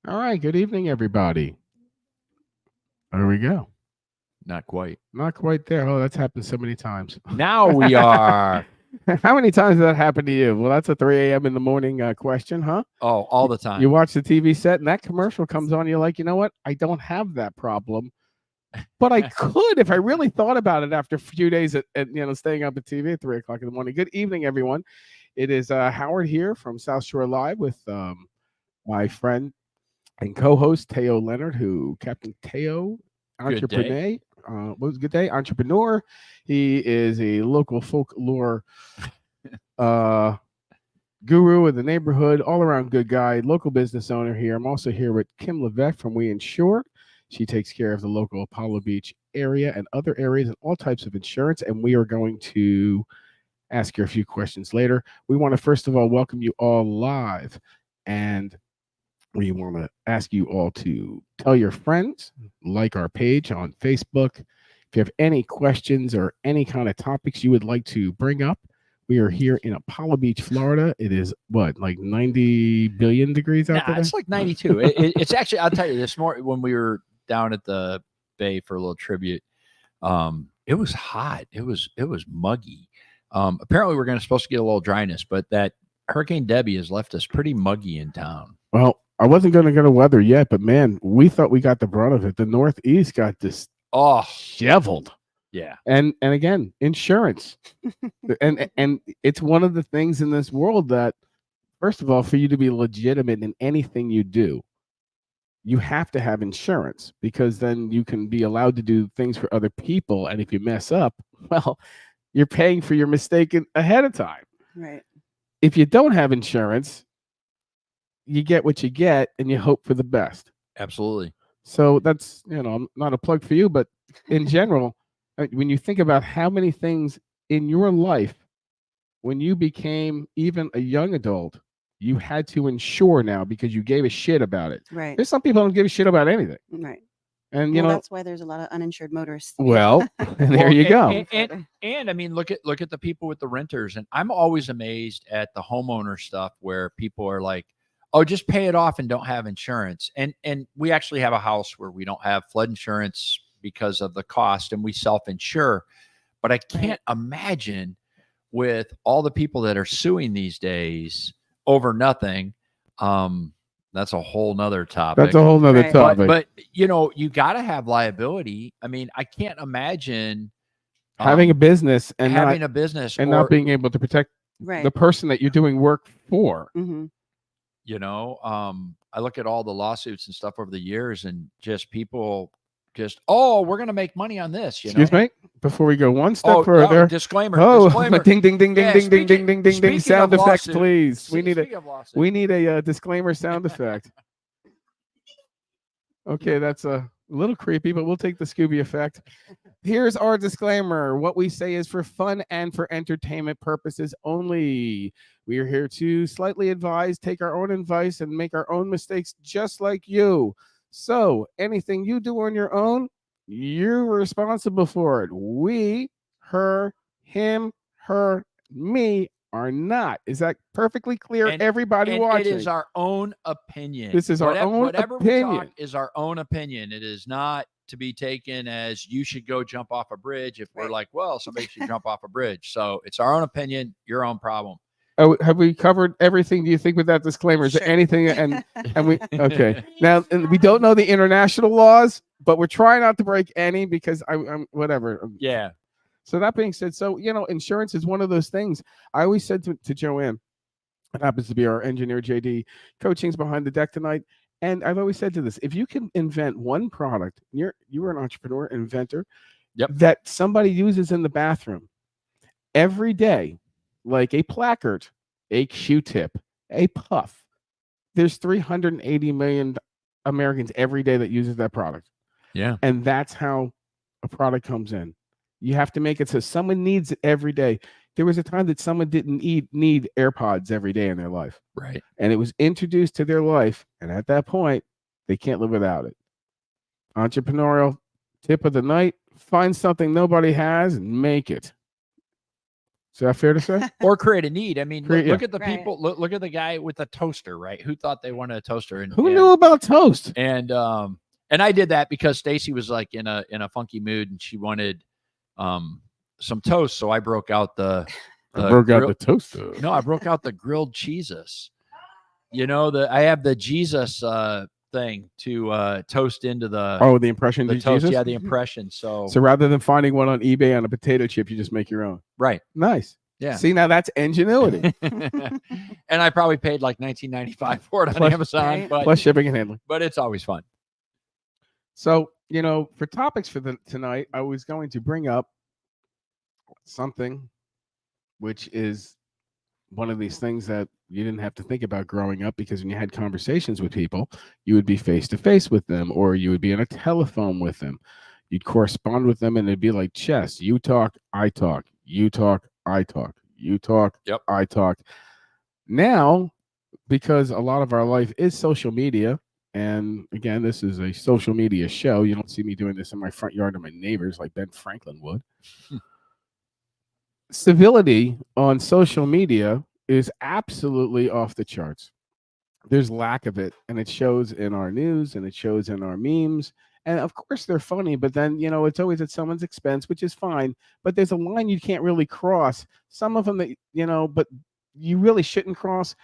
All right. Good evening, everybody. There we go. Not quite. Not quite there. Oh, that's happened so many times. Now we are. How many times has that happened to you? Well, that's a 3 a.m. in the morning question, huh? Oh, all the You time. watch the TV set and that commercial comes on. You're like, you know what? I don't have that problem, but I could if I really thought about it after a few days at staying up at TV at 3 o'clock in the morning. Good evening, everyone. It is Howard here from South Shore Live with my friend and co-host Teo Leonard, who Captain Teo, Good day. entrepreneur. What was good day? Entrepreneur. He is a local folklore uh, guru in the neighborhood, all around good guy, local business owner here. I'm also here with Kim Levesque from We Insure. She takes care of the local Apollo Beach area and other areas and all types of insurance. And we are going to ask her a few questions later. We want to first of all welcome you all live, and we want to ask you all to tell your friends, like our page on Facebook. If you have any questions or any kind of topics you would like to bring up, we are here in Apollo Beach, Florida. It is what, like 90 billion degrees out Nah, there? it's like 92. It's actually, I'll tell you this more when we were down at the bay for a little tribute. It was hot. It was muggy. Apparently we're supposed to get a little dryness, but that Hurricane Debbie has left us pretty muggy in town. Well, I wasn't going to go to weather yet, but man, we thought we got the brunt of it. The Northeast got this Oh, shoveled. yeah. And again, insurance. and it's one of the things in this world that, first of all, for you to be legitimate in anything you do, you have to have insurance, because then you can be allowed to do things for other people. And if you mess up, well, you're paying for your mistake ahead of time. Right. If you don't have insurance, you get what you get and you hope for the best. Absolutely. So that's, not a plug for you, but in general, when you think about how many things in your life, when you became even a young adult, you had to insure now because you gave a shit about it. Right. There's some people who don't give a shit about anything. Right. And, That's why there's a lot of uninsured motorists. well, there Well, you go. And I mean, look at the people with the renters, and I'm always amazed at the homeowner stuff where people are like, "Oh, just pay it off and don't have insurance." And we actually have a house where we don't have flood insurance because of the cost, and we self-insure. But I can't imagine with all the people that are suing these days over nothing. That's a whole nother topic. That's a whole nother Right. topic. But you got to have liability. I mean, I can't imagine having a business and having not, a business and or, not being able to protect Right. the person that you're doing work for. Mm-hmm. I look at all the lawsuits and stuff over the years, and just people just, oh, we're going to make money on this. Excuse me? Before we go one step Oh, further. disclaimer. Oh, disclaimer. ding, ding, ding, ding, Yeah, ding, ding, ding, ding, ding, ding. speaking Sound of effects, lawsuit, please. We need Speaking of lawsuit. a disclaimer sound effect. Okay, that's a little creepy, but we'll take the Scooby effect. Here's our disclaimer. What we say is for fun and for entertainment purposes only. We are here to slightly advise, take our own advice, and make our own mistakes just like you. So anything you do on your own, you're responsible for it. We, her, him, her, me are not. Is that perfectly clear? And- Everybody And watching. it is our own opinion. This is our own whatever opinion. we talk is our own opinion. It is not to be taken as you should go jump off a bridge if we're Right. like, well, somebody should jump off a bridge. So it's our own opinion, your own problem. Oh, have we covered everything? Do you think with that disclaimer? Is there Sure. anything? And we okay. Now and we don't know the international laws, but we're trying not to break any because I'm whatever. Yeah. So that being said, insurance is one of those things. I always said to Joanne, it happens to be our engineer JD, coaching's behind the deck tonight. And I've always said to this, if you can invent one product, you were an entrepreneur, inventor, Yep. that somebody uses in the bathroom every day, like a placard, a Q-tip, a puff. There's 380 million Americans every day that uses that product. Yeah. And that's how a product comes in. You have to make it so someone needs it every day. There was a time that someone didn't need AirPods every day in their life. Right. And it was introduced to their life. And at that point, they can't live without it. Entrepreneurial tip of the night, find something nobody has and make it. Is that fair to say? or create a need. I mean, Create- look at the Right. people. Look at the guy with the toaster, right? Who thought they wanted a toaster? And Who knew about toast? And I did that because Stacy was like in a funky mood and she wanted some toast. So I broke out the Broke out grill- the toaster. No, I broke out the grilled cheeses. You know, I have the Jesus thing to toast into the The impression the of toast. Jesus? Yeah, the impression. So rather than finding one on eBay on a potato chip, you just make your own. right. Nice. Yeah. See, now that's ingenuity. And I probably paid like $19.95 for it on Plus- Amazon, Right. but shipping and handling. it's always fun. So, for topics for tonight, I was going to bring up something which is one of these things that you didn't have to think about growing up, because when you had conversations with people, you would be face to face with them, or you would be on a telephone with them. You'd correspond with them, and it'd be like chess. You talk, I talk. You talk, I talk. You talk, Yep. I talk. Now, because a lot of our life is social media, and again, this is a social media show. You don't see me doing this in my front yard of my neighbors like Ben Franklin would. Civility on social media is absolutely off the charts. There's lack of it, and it shows in our news and it shows in our memes. And of course they're funny, but then it's always at someone's expense, which is fine. But there's a line you can't really cross. Some of them that but you really shouldn't cross.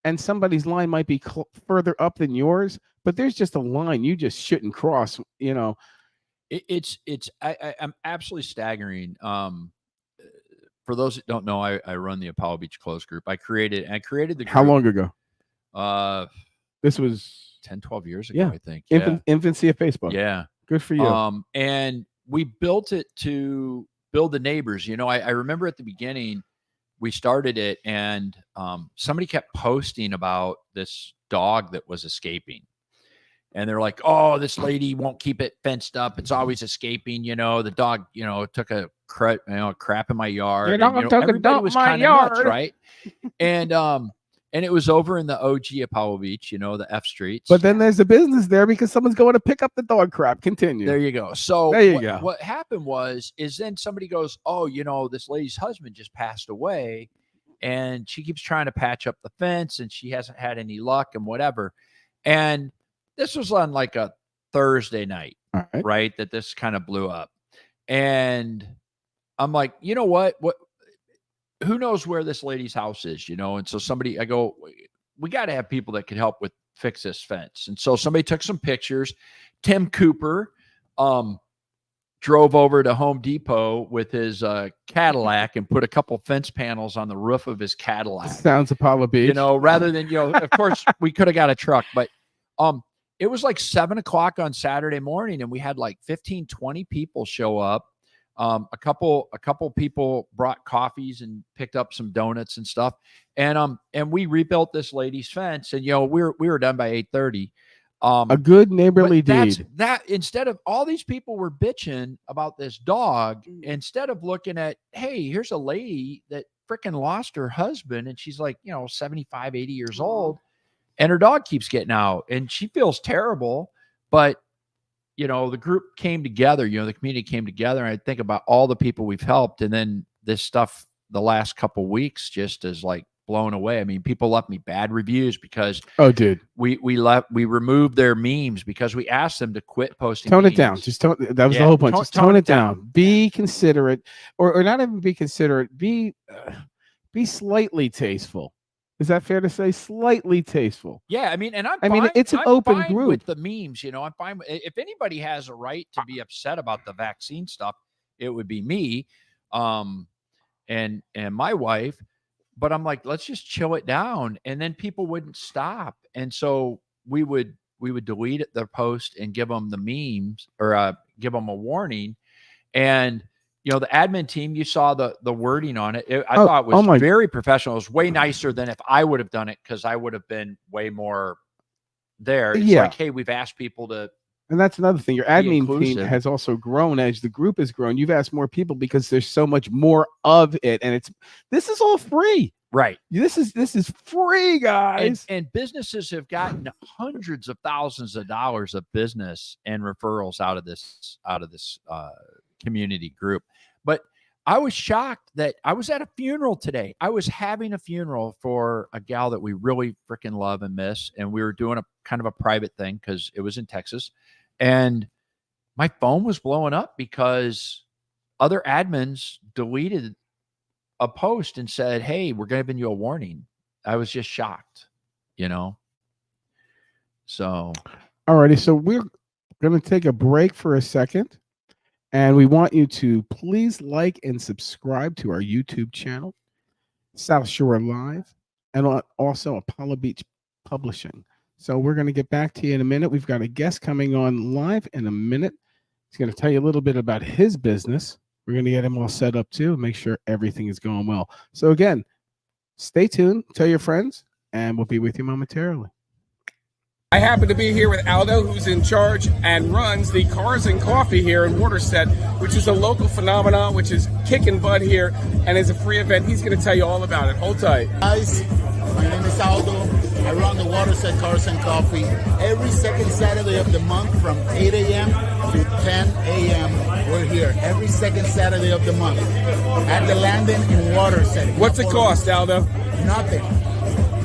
And somebody's line might be further up than yours, but there's just a line you just shouldn't cross. I'm absolutely staggering. For those that don't know, I run the Apollo Beach Close Group. I created the group. How long ago? This was 10, 12 years ago, Yeah. I think. Yeah. Infancy of Facebook. Yeah. Good for you. And we built it to build the neighbors. I remember at the beginning, we started it and somebody kept posting about this dog that was escaping. And they're like, oh, this lady won't keep it fenced up. It's always escaping. The dog, took a crap in my yard. Your And, dog took a everybody dump was in my kind of nuts, yard. right? And it was over in the OG Apollo Beach, the F streets. But then there's a business there because someone's going to pick up the dog crap. Continue. There you go. So There you go. What happened is then somebody goes, oh, this lady's husband just passed away and she keeps trying to patch up the fence and she hasn't had any luck and whatever. And this was on like a Thursday night, All right. right? That this kind of blew up. And I'm like, you know what? Who knows where this lady's house is, And so I go, we got to have people that can help with fix this fence. And so somebody took some pictures. Tim Cooper drove over to Home Depot with his Cadillac and put a couple fence panels on the roof of his Cadillac. Sounds Apollo Beach. Rather than, of course we could have got a truck, but it was like 7:00 on Saturday morning and we had like 15, 20 people show up. A couple people brought coffees and picked up some donuts and stuff. And we rebuilt this lady's fence and, we were done by 8:30. A good neighborly deed. That instead of all these people were bitching about this dog, instead of looking at, hey, here's a lady that freaking lost her husband and she's like, 75, 80 years old and her dog keeps getting out and she feels terrible. But, the group came together, the community came together. And I think about all the people we've helped. And then this stuff the last couple of weeks just is like blown away. I mean, people left me bad reviews because we removed their memes because we asked them to quit posting. Tone memes. it down. That was the whole point. Just tone it down. Be considerate, or not even be considerate. Be slightly tasteful. Is that fair to say? Slightly tasteful. Yeah, I mean, and it's an open group with the memes. I'm fine. If anybody has a right to be upset about the vaccine stuff, it would be me, and my wife. But I'm like, let's just chill it down, and then people wouldn't stop, and so we would delete their post and give them the memes or give them a warning, and. The admin team, you saw the wording on it. I thought it was very professional. It was way nicer than if I would have done it because I would have been way more there. It's like, hey, we've asked people to. And that's another thing. Your admin team has also grown as the group has grown. You've asked more people because there's so much more of it. And this is all free. Right. This is free, guys. And businesses have gotten hundreds of thousands of dollars of business and referrals out of this community group. But I was shocked that I was at a funeral today. I was having a funeral for a gal that we really freaking love and miss. And we were doing a kind of a private thing because it was in Texas. And my phone was blowing up because other admins deleted a post and said, hey, we're giving you a warning. I was just shocked, you know? So. Alrighty. So we're going to take a break for a second. And we want you to please like and subscribe to our YouTube channel, South Shore Live, and also Apollo Beach Publishing. So we're going to get back to you in a minute. We've got a guest coming on live in a minute. He's going to tell you a little bit about his business. We're going to get him all set up too, make sure everything is going well. So again, stay tuned, tell your friends, and we'll be with you momentarily. I happen to be here with Aldo, who's in charge and runs the Cars and Coffee here in Waterset, which is a local phenomenon, which is kicking butt here and is a free event. He's going to tell you all about it. Hold tight. Guys, my name is Aldo. I run the Waterset Cars and Coffee every second Saturday of the month from 8 a.m. to 10 a.m. We're here every second Saturday of the month at the landing in Waterset. What's it cost, Aldo? Nothing.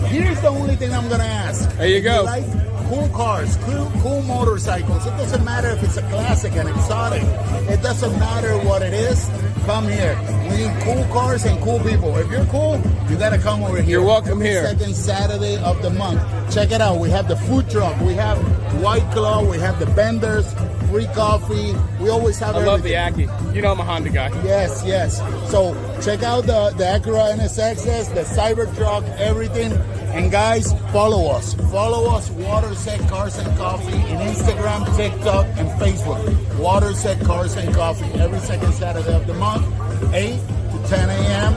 Here's the only thing I'm going to ask. There you go. Like cool cars, cool motorcycles. It doesn't matter if it's a classic, an exotic. It doesn't matter what it is. Come here. We need cool cars and cool people. If you're cool, you got to come over here. You're welcome here. Second Saturday of the month. Check it out. We have the food truck. We have White Claw. We have the vendors. Free coffee. We always have I love the everything. Ackie. You know I'm a Honda guy. Yes, yes. So check out the Acura NSXs, the Cybertruck, everything. And guys, follow us. Follow us, Waterset Cars and Coffee, in Instagram, TikTok, and Facebook. Waterset Cars and Coffee every second Saturday of the month, 8 to 10 a.m.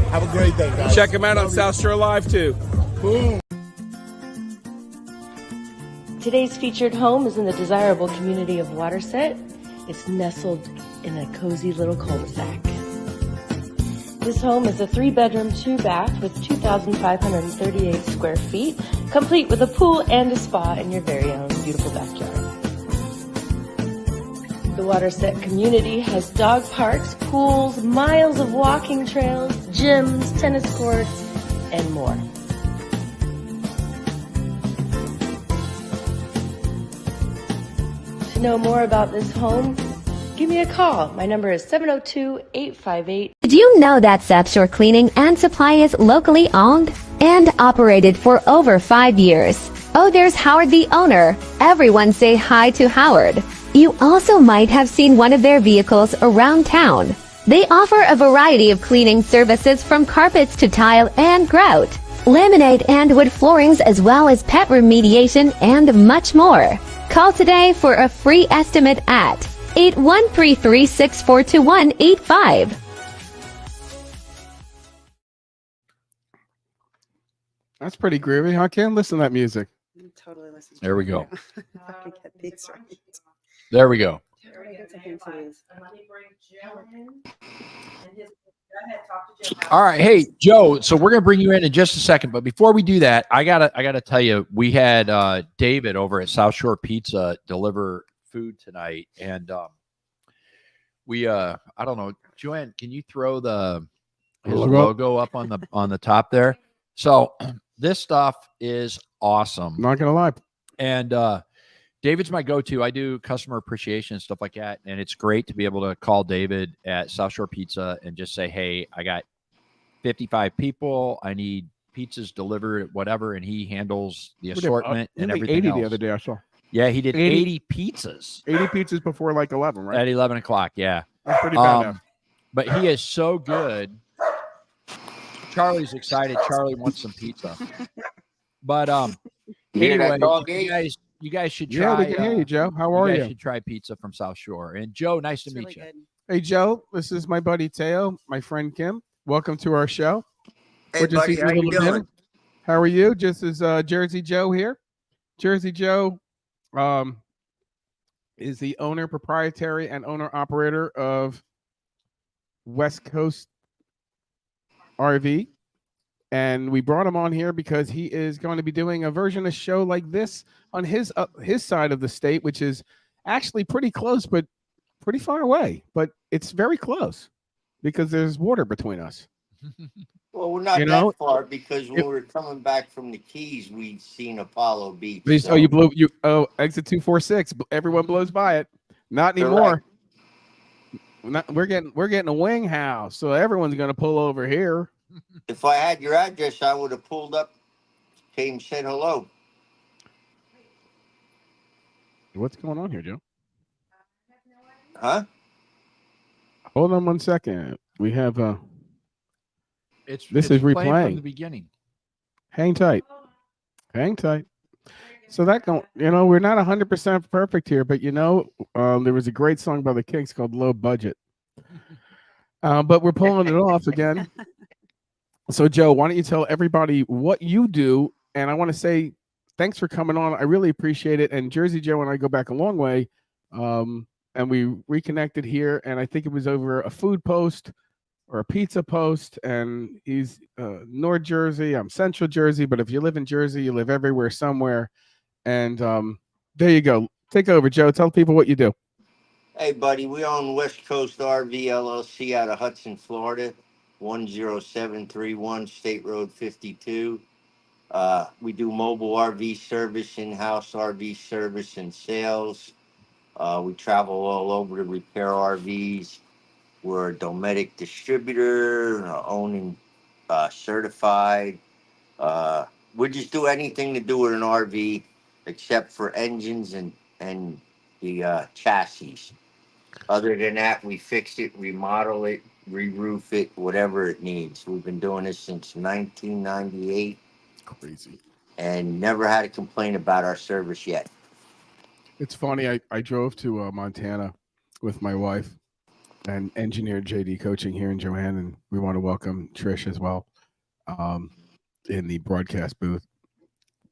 Have a great day, guys. Check him out on South Shore Live, too. Boom. Today's featured home is in the desirable community of Waterset. It's nestled in a cozy little cul-de-sac. This home is a 3-bedroom, 2-bath with 2,538 square feet, complete with a pool and a spa in your very own beautiful backyard. The Waterset community has dog parks, pools, miles of walking trails, gyms, tennis courts, and more. To know more about this home, give me a call. My number is 702-858. Did you know that South Shore Cleaning and Supply is locally owned and operated for over 5 years? Oh, there's Howard the owner. Everyone say hi to Howard. You also might have seen one of their vehicles around town. They offer a variety of cleaning services from carpets to tile and grout, laminate and wood floorings, as well as pet remediation and much more. Call today for a free estimate at 8133-642185. That's pretty groovy, huh, Ken? Listen to that music. Totally listen. to There we it. go. If I could get these right. There we go. All right, hey Joe. So we're gonna bring you in just a second, but before we do that, I gotta tell you, we had David over at South Shore Pizza deliver food tonight, and we I don't know, Joanne, can you throw his logo up on the top there? So this stuff is awesome. Not gonna lie. And David's my go-to. I do customer appreciation and stuff like that. And it's great to be able to call David at South Shore Pizza and just say, hey, I got 55 people. I need pizzas delivered, whatever. And he handles the assortment and everything 80 else. the other day I saw. Yeah, he did 80 pizzas. 80 pizzas before like 11, right? At 11 o'clock, yeah. That's pretty bad. But he is so good. Charlie's excited. Charlie wants some pizza. But anyway, you guys should try. Yeah, we can hear you, Joe. How are you? You guys should try pizza from South Shore. And Joe, nice to meet you. Good. Hey, Joe, this is my buddy Teo, my friend Kim. Welcome to our show. Hey, buddy, how you doing? How are you? Just as Jersey Joe here. Jersey Joe is the owner, proprietary, and owner-operator of West Coast RV. And we brought him on here because he is going to be doing a version of show like this on his side of the state, which is actually pretty close, but pretty far away. But it's very close. because there's water between us. Well, we're not You know, that far because when it- we were coming back from the Keys, we'd seen Apollo Beach. oh, you blew you. Oh, exit 246. Everyone blows by it. Not anymore. We're getting a wing house, so everyone's gonna pull over here. If I had your address, I would have pulled up, came, said hello. What's going on here, Joe? Huh? Hold on 1 second. We have It's this it's is playing from replaying. the beginning. Hang tight. Hang tight. So that don't, we're not 100% perfect here, but there was a great song by the Kinks called "Low Budget," but we're pulling it off again. So Joe, why don't you tell everybody what you do? And I want to say thanks for coming on. I really appreciate it. And Jersey Joe and I go back a long way, and we reconnected here. And I think it was over a food post or a pizza post. And he's North Jersey. I'm Central Jersey. But if you live in Jersey, you live everywhere somewhere. And there you go. Take over, Joe. Tell people what you do. Hey, buddy, we own West Coast RV LLC out of Hudson, Florida, 10731 State Road 52. We do mobile RV service, in-house RV service and sales. We travel all over to repair RVs. We're a Dometic distributor, owning certified. We just do anything to do with an RV except for engines and the chassis. Other than that, we fix it, remodel it, re-roof it, whatever it needs. We've been doing this since 1998. Crazy. And never had a complaint about our service yet. It's funny. I drove to Montana with my wife and engineer JD Coaching here in Joanne, and we want to welcome Trish as well in the broadcast booth.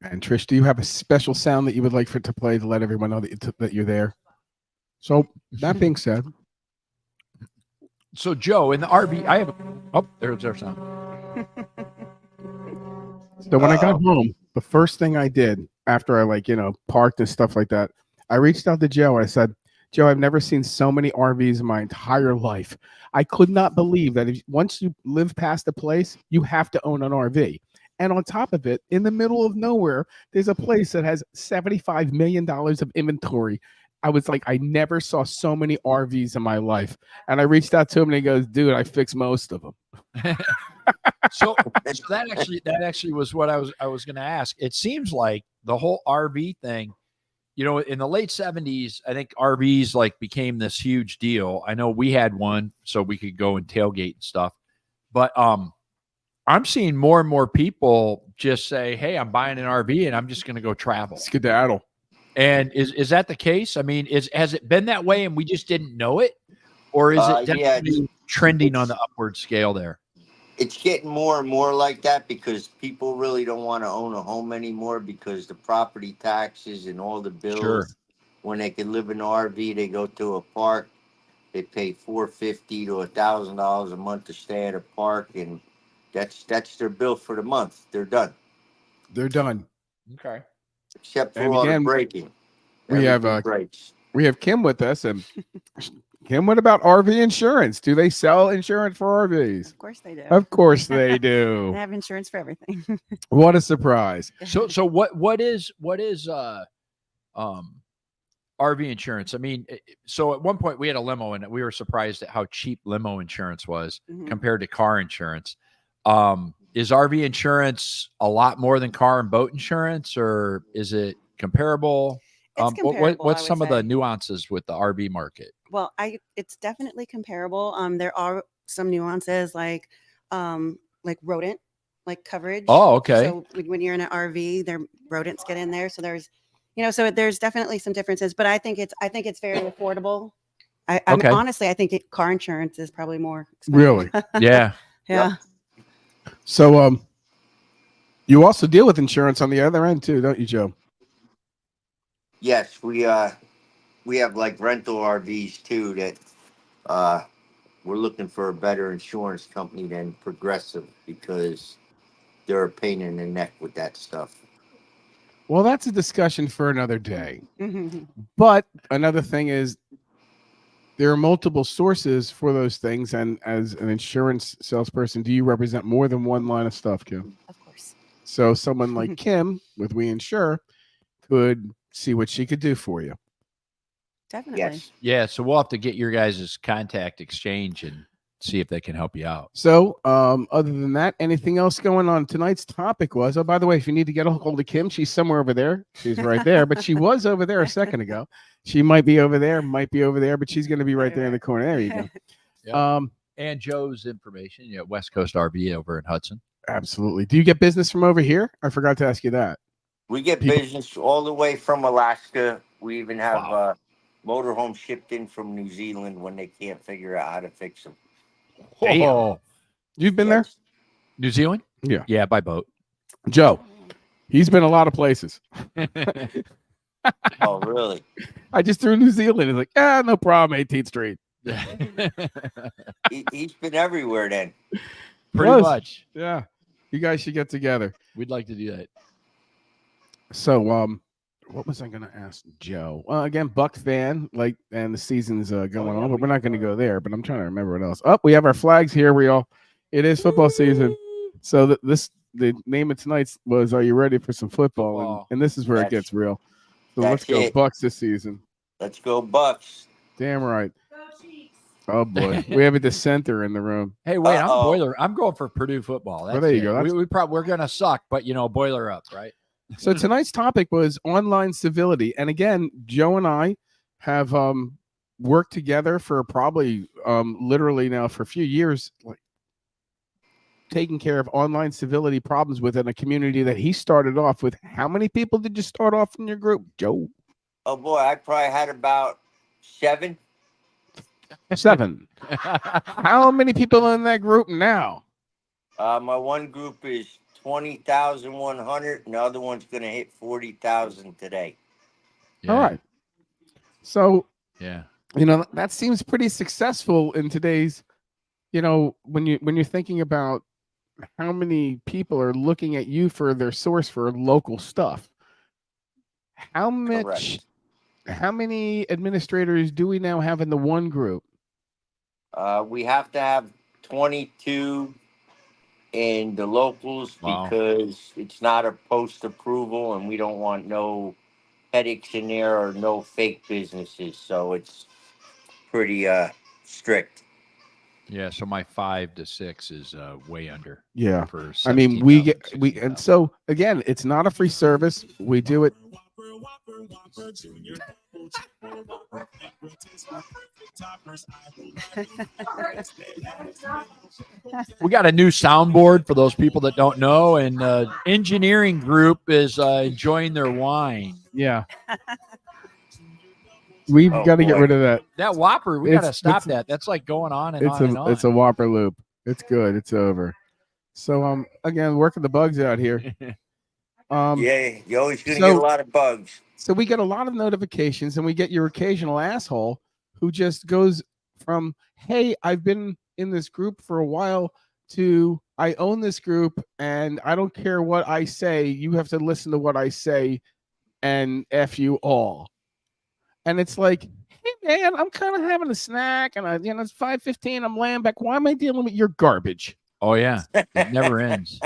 And Trish, do you have a special sound that you would like to play to let everyone know that you're there? So that being said, so Joe, in the RV, I have there's our sound. So when I got home, the first thing I did after I parked and stuff like that, I reached out to Joe. I said, Joe, I've never seen so many RVs in my entire life. I could not believe that once you live past a place, you have to own an RV. And on top of it, in the middle of nowhere, there's a place that has $75 million of inventory. I was like, I never saw so many RVs in my life. And I reached out to him and he goes, dude, I fixed most of them. So that actually was what I was going to ask. It seems like the whole RV thing, in the late 70s, I think RVs became this huge deal. I know we had one so we could go and tailgate and stuff, but I'm seeing more and more people just say, hey, I'm buying an RV and I'm just going to go travel. Skedaddle. And is that the case? I mean, has it been that way and we just didn't know it? Or is it definitely trending on the upward scale there? It's getting more and more like that because people really don't want to own a home anymore because the property taxes and all the bills. Sure. When they can live in an RV, they go to a park. They pay $450 to $1,000 a month to stay at a park, and that's their bill for the month. They're done. They're done. Okay. Except for all the breaking. We have Kim with us, and Kim, what about RV insurance? Do they sell insurance for RVs? Of course they do. Of course they do. They have insurance for everything. What a surprise. So what is RV insurance? I mean, so at one point we had a limo and we were surprised at how cheap limo insurance was compared to car insurance. Is RV insurance a lot more than car and boat insurance, or is it comparable? It's comparable, what's I would some of the say. nuances with the RV market? Well, it's definitely comparable. There are some nuances like rodent coverage. Oh, okay. So when you're in an RV, rodents get in there. So there's there's definitely some differences, but I think it's very affordable. I mean, honestly, I think car insurance is probably more expensive. Really? Yeah. Yeah. Yep. So you also deal with insurance on the other end too, don't you, Joe? Yes, we have rental RVs too that we're looking for a better insurance company than Progressive because they're a pain in the neck with that stuff. Well, that's a discussion for another day. But another thing is there are multiple sources for those things. And as an insurance salesperson, do you represent more than one line of stuff, Kim? Of course. So someone like Kim with We Insure could see what she could do for you. Definitely. Yes. Yeah, so we'll have to get your guys' contact exchange and see if they can help you out. So, other than that, anything else going on? Tonight's topic was, oh, by the way, if you need to get a hold of Kim, she's somewhere over there. She's right there, but she was over there a second ago. She might be over there, but she's going to be right there in the corner. There you go. Yep. And Joe's information, West Coast RV over in Hudson. Absolutely. Do you get business from over here? I forgot to ask you that. We get business all the way from Alaska. We even have motorhomes shipped in from New Zealand when they can't figure out how to fix them. Oh, you've been there? New Zealand? Yeah. Yeah, by boat. Joe, he's been a lot of places. Oh, really? I just threw New Zealand. He's like, no problem, 18th Street. He's been everywhere then. Pretty much. Yeah. You guys should get together. We'd like to do that. So, what was I going to ask Joe? Again, Buck fan, and the season's going on, but we're not going to go there. But I'm trying to remember what else. Oh, we have our flags here. It is football season. So the name of tonight's was, "Are you ready for some football?" And this is where it gets real. So let's go Bucks this season. Let's go Bucks. Damn right. Oh boy, we have a dissenter in the room. Hey, wait, I'm going for Purdue football. There you go. We're gonna suck, but boiler up, right? So tonight's topic was online civility, and again, Joe and I have worked together for probably literally now for a few years, taking care of online civility problems within a community that he started off with. How many people did you start off in your group, Joe? Oh boy, I probably had about 7. 7. How many people in that group now? My one group is 20,100, and the other one's going to hit 40,000 today. Yeah. All right. So, yeah, that seems pretty successful in today's, when you're thinking about how many people are looking at you for their source for local stuff. How much? Correct. How many administrators do we now have in the one group? We have to have 22 in the locals because it's not a post-approval, and we don't want no headaches in there or no fake businesses. So it's pretty strict. Yeah, so my 5 to 6 is way under. Yeah, for I mean, and so again, it's not a free service. We do it. We got a new soundboard for those people that don't know, and engineering group is enjoying their wine. Yeah. We've got to get rid of that. That Whopper, we got to stop that. That's like going on and on and on. It's a Whopper loop. It's good. It's over. So, again, working the bugs out here. Yeah, you're always going to get a lot of bugs. So we get a lot of notifications, and we get your occasional asshole who just goes from, hey, I've been in this group for a while, to I own this group, and I don't care what I say. You have to listen to what I say, and F you all. And it's like, hey, man, I'm kind of having a snack, and it's 5:15. I'm laying back. Why am I dealing with your garbage? Oh, yeah. It never ends.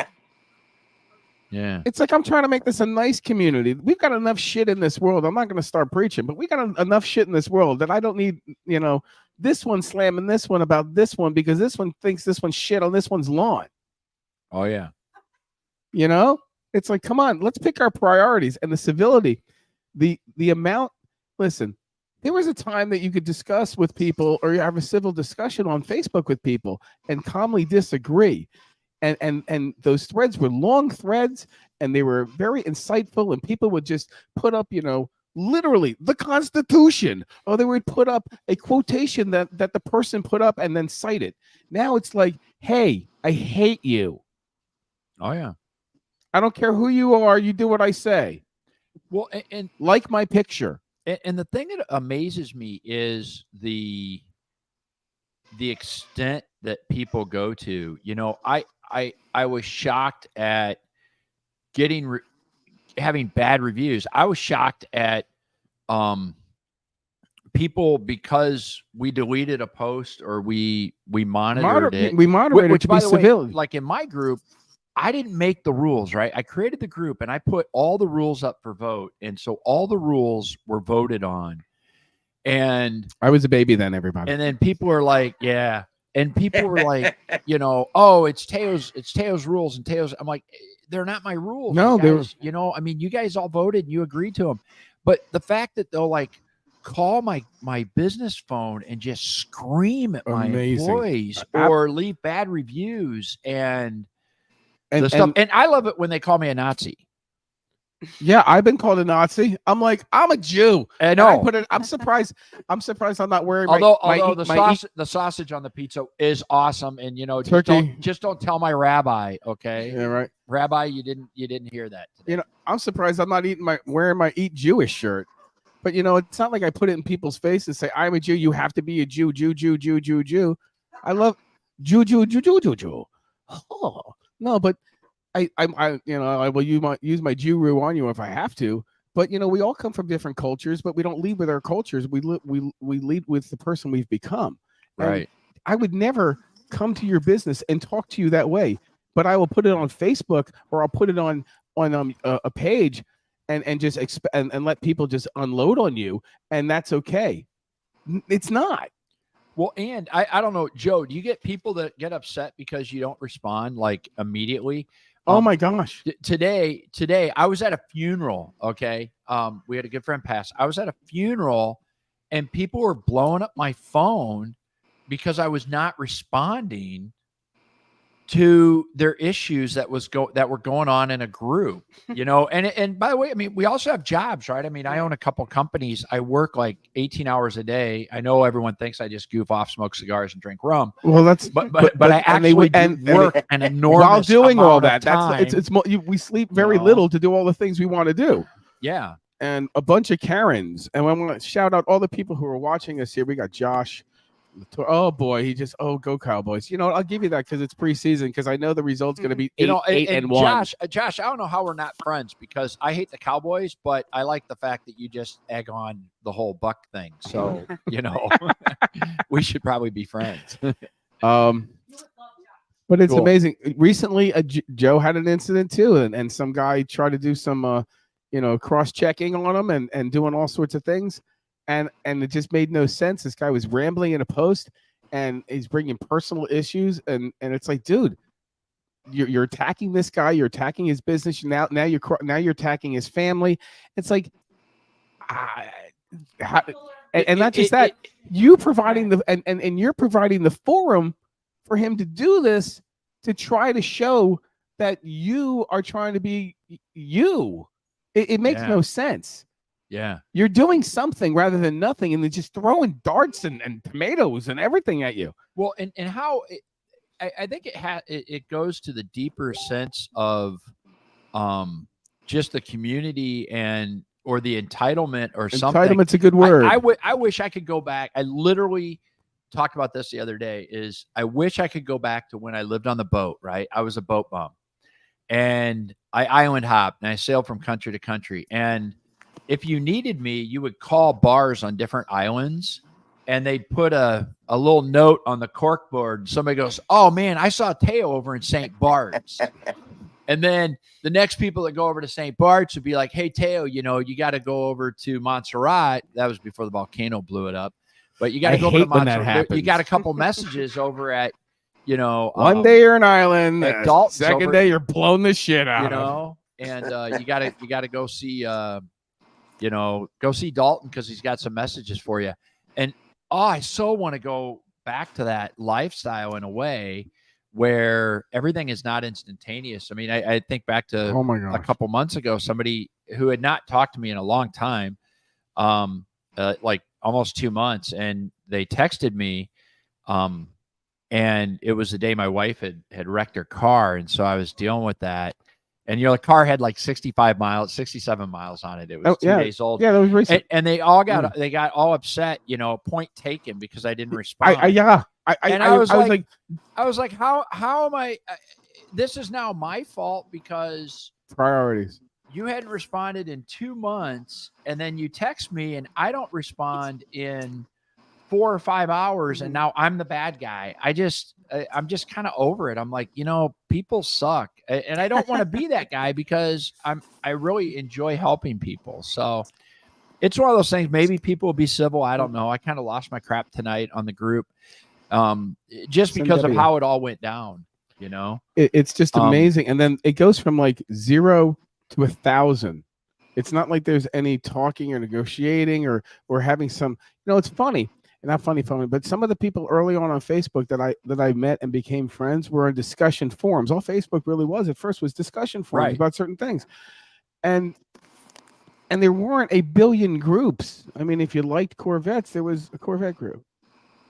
Yeah. It's like I'm trying to make this a nice community. We've got enough shit in this world. I'm not going to start preaching, but we got enough shit in this world that I don't need, this one slamming this one about this one because this one thinks this one's shit on this one's lawn. Oh, yeah. It's like, come on, let's pick our priorities and the civility. The amount, listen, there was a time that you could discuss with people or you have a civil discussion on Facebook with people and calmly disagree. And those threads were long threads, and they were very insightful, and people would just put up, literally the Constitution, or they would put up a quotation that the person put up and then cite it. Now it's like, hey, I hate you. Oh, yeah. I don't care who you are. You do what I say. Well, and like my picture. And the thing that amazes me is the extent that people go to. I was shocked at having bad reviews. I was shocked at people, because we deleted a post or we monitored it. We moderated Which, to by be the way, civil. like in my group, I didn't make the rules, right? I created the group and I put all the rules up for vote. And so all the rules were voted on. And I was a baby then, everybody. and then people were like, yeah. And people were like, oh, it's Teo's rules and Teo's. I'm like, they're not my rules. No, you guys, I mean, you guys all voted and you agreed to them. But the fact that they'll like call my business phone and just scream at my employees or leave bad reviews and the stuff. And I love it when they call me a Nazi. Yeah, I've been called a Nazi. I'm like, I'm a Jew. I know. I'm surprised. I'm surprised I'm not wearing. Although the sausage on the pizza is awesome, and turkey. Just don't tell my rabbi, okay? Yeah, right. Rabbi, you didn't hear that today. I'm surprised I'm not wearing my Eat Jewish shirt. But it's not like I put it in people's face and say I'm a Jew. You have to be a Jew, Jew, Jew, Jew, Jew, Jew. I love Jew, Jew, Jew, Jew, Jew, Jew. Oh no, but. I will use my Jew on you if I have to, but we all come from different cultures, but we don't lead with our cultures. We lead with the person we've become. Right. And I would never come to your business and talk to you that way, but I will put it on Facebook or I'll put it on a page and just and let people just unload on you, and that's okay. It's not. Well, and I don't know, Joe, do you get people that get upset because you don't respond like immediately? Oh my gosh. Today I was at a funeral. Okay. We had a good friend pass. I was at a funeral and people were blowing up my phone because I was not responding to their issues that were going on in a group, and by the way, I mean, we also have jobs, right? I mean, I own a couple companies. I work like 18 hours a day. I know everyone thinks I just goof off, smoke cigars and drink rum. Well, but I actually work an enormous while doing all that. Time. We sleep very little to do all the things we want to do. Yeah. And a bunch of Karens. And I want to shout out all the people who are watching us here. We got Josh. Oh boy, go Cowboys. I'll give you that because it's preseason, because I know the result's going to be 8-1. Josh, I don't know how we're not friends, because I hate the Cowboys, but I like the fact that you just egg on the whole Buck thing. So, we should probably be friends. But it's amazing. Recently, Joe had an incident too, and some guy tried to do some, cross-checking on him and doing all sorts of things. And it just made no sense. This guy was rambling in a post, and he's bringing personal issues, and it's like, dude, you're attacking this guy, you're attacking his business. Now you're attacking his family. It's like, and not just that, you providing you're providing the forum for him to do this, to try to show that you are trying to be you. It makes no sense. Yeah, you're doing something rather than nothing, and they're just throwing darts and tomatoes and everything at you. Well, and how I think it goes to the deeper sense of just the community or the entitlement or something. Entitlement's a good word. I wish I could go back. I literally talked about this the other day. I wish I could go back to when I lived on the boat. Right, I was a boat bum, and I island hopped and I sailed from country to country. And if you needed me, you would call bars on different islands, and they'd put a little note on the cork board. Somebody goes, "Oh man, I saw Teo over in St. Bart's." And then the next people that go over to St. Bart's would be like, "Hey Teo, you got to go over to Montserrat." That was before the volcano blew it up, but you got to go over to Montserrat. You got a couple messages over at, one day you're an island, at Dalton's, second day you're blowing the shit out. And you got to go see. Go see Dalton because he's got some messages for you. And I so want to go back to that lifestyle in a way where everything is not instantaneous. I mean, I think back to a couple months ago, somebody who had not talked to me in a long time, like almost 2 months, and they texted me, and it was the day my wife had wrecked her car, and so I was dealing with that. And the car had like 67 miles on it. It was 2 days old. Yeah, that was recent. And they all got all upset, point taken because I didn't respond. I was like, how am I? This is now my fault because priorities. you hadn't responded in 2 months, and then you text me and I don't respond in 4 or 5 hours, and now I'm the bad guy. I'm just kind of over it. I'm like, people suck, and I don't want to be that guy because I really enjoy helping people. So it's one of those things. Maybe people will be civil. I don't know. I kind of lost my crap tonight on the group, just because of how it all went down. It's just amazing, and then it goes from like 0 to 1,000. It's not like there's any talking or negotiating or having some. It's funny. Not funny, but some of the people early on Facebook that I met and became friends were in discussion forums. All Facebook really was at first was discussion forums about certain things, and there weren't a billion groups. I mean, if you liked Corvettes, there was a Corvette group,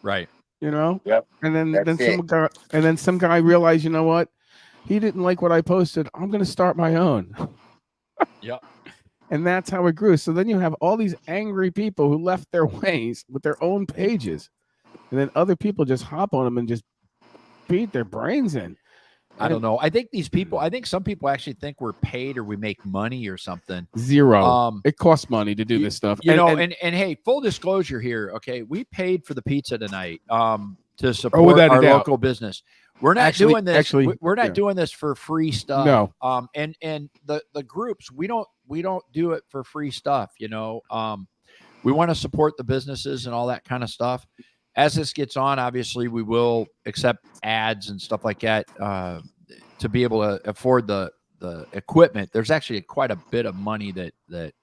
right? Yep. And then some guy realized, you know what, he didn't like what I posted. I'm going to start my own. Yep. And that's how it grew. So then you have all these angry people who left their ways with their own pages. And then other people just hop on them and just beat their brains in. I don't know. I think some people actually think we're paid or we make money or something. Zero. It costs money to do this stuff. And hey, full disclosure here. Okay. We paid for the pizza tonight to support our local business. We're not doing this. We're not doing this for free stuff. No. And the groups, we don't do it for free stuff. We want to support the businesses and all that kind of stuff. As this gets on, obviously we will accept ads and stuff like that to be able to afford the equipment. There's actually quite a bit of money that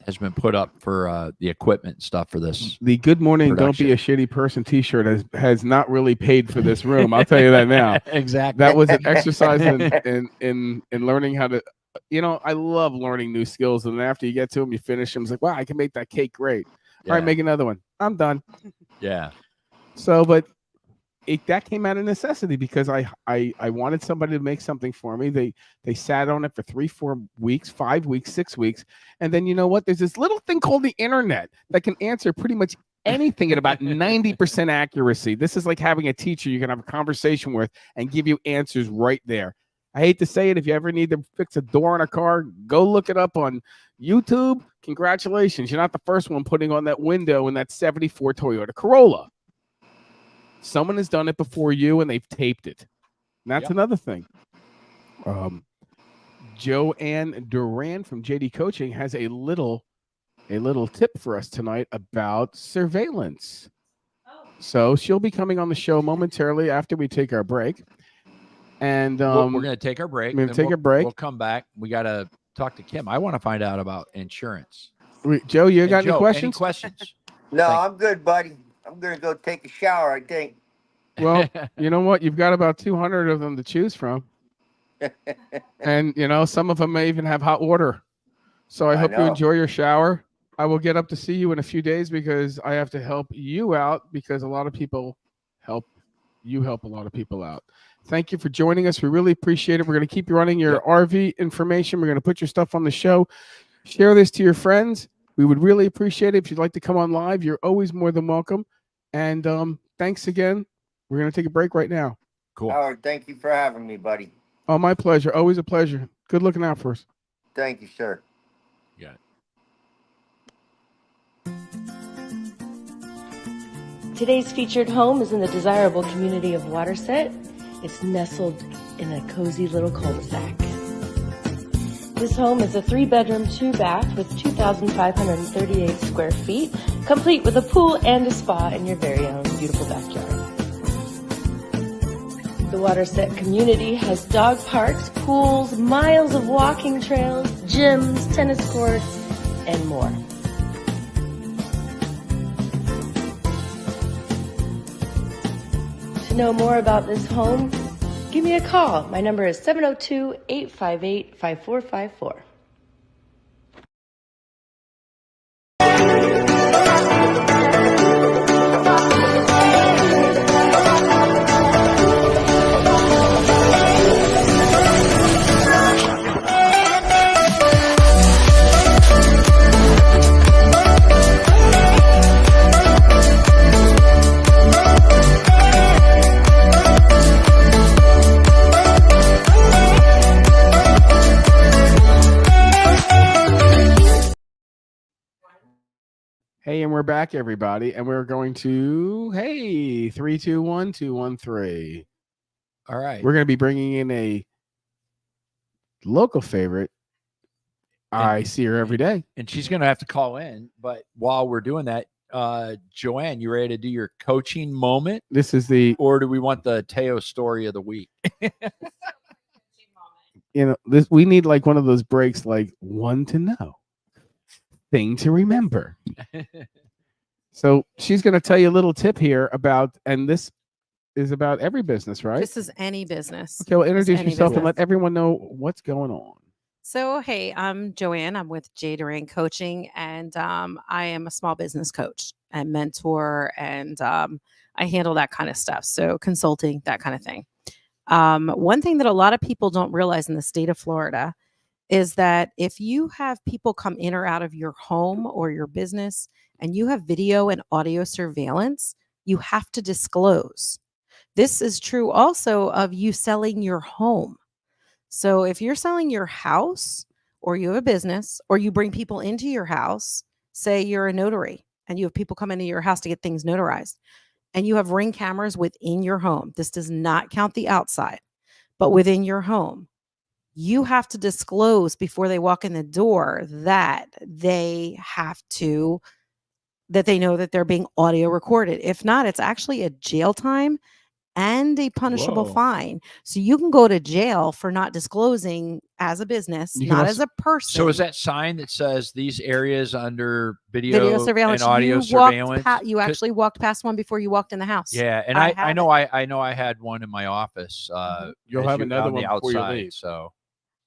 has been put up for the equipment and stuff for this. The Good Morning production. Don't Be a Shitty Person t-shirt has not really paid for this room. I'll tell you that now. Exactly. That was an exercise in learning how to, I love learning new skills. And after you get to them, you finish them. It's like, wow, I can make that cake great. Yeah. All right, make another one. I'm done. Yeah. So, but that came out of necessity because I wanted somebody to make something for me. They sat on it for 3-4 weeks, 5 weeks, 6 weeks. And then you know what? There's this little thing called the internet that can answer pretty much anything at about 90% accuracy. This is like having a teacher you can have a conversation with and give you answers right there. I hate to say it. If you ever need to fix a door in a car, go look it up on YouTube. Congratulations. You're not the first one putting on that window in that 74 Toyota Corolla. Someone has done it before you and they've taped it. And that's another thing. Joanne Duran from JD Coaching has a little tip for us tonight about surveillance. So she'll be coming on the show momentarily after we take our break. And we're going to take our break. We're going to take a break. We'll come back. We got to talk to Kim. I want to find out about insurance. Joe, you got any questions? Any questions? No, I'm good, buddy. I'm going to go take a shower, I think. Well, you know what? You've got about 200 of them to choose from. And, some of them may even have hot water. So I hope you enjoy your shower. I will get up to see you in a few days because I have to help you out because a lot of people help a lot of people out. Thank you for joining us. We really appreciate it. We're going to keep you running your RV information. We're going to put your stuff on the show. Share this to your friends. We would really appreciate it. If you'd like to come on live, you're always more than welcome. And thanks again. We're going to take a break right now. Cool. Howard, thank you for having me, buddy. Oh, my pleasure. Always a pleasure. Good looking out for us. Thank you, sir. Yeah. Today's featured home is in the desirable community of Waterset. It's nestled in a cozy little cul-de-sac. This home is a 3-bedroom, 2-bath with 2,538 square feet, complete with a pool and a spa in your very own beautiful backyard. The Waterset community has dog parks, pools, miles of walking trails, gyms, tennis courts, and more. To know more about this home, give me a call. My number is 702-858-5454. we're back, everybody, and we're going to 3-2-1-2-1-3. All right. We're going to be bringing in a local favorite. I see her every day, and she's going to have to call in. But while we're doing that, Joanne, you ready to do your coaching moment? This is or do we want the Teo story of the week? We need like one of those breaks, like one to know, thing to remember. So she's going to tell you a little tip here about, and this is about every business, right? This is any business. Okay, well, introduce yourself and business. let everyone know what's going on. So, hey, I'm Joanne. I'm with J. Durang Coaching, and I am a small business coach and mentor, and I handle that kind of stuff. So, consulting, that kind of thing. One thing that a lot of people don't realize in the state of Florida is that if you have people come in or out of your home or your business and you have video and audio surveillance, you have to disclose. This is true also of you selling your home. So if you're selling your house or you have a business or you bring people into your house, say you're a notary and you have people come into your house to get things notarized and you have Ring cameras within your home. This does not count the outside, but within your home, you have to disclose before they walk in the door that they know that they're being audio recorded. If not, it's actually a jail time and a punishable fine. So you can go to jail for not disclosing as a business, not as a person. So is that sign that says these areas under video surveillance and audio you surveillance? You actually walked past one before you walked in the house. Yeah, and I know I had one in my office. You'll have another one before you leave. So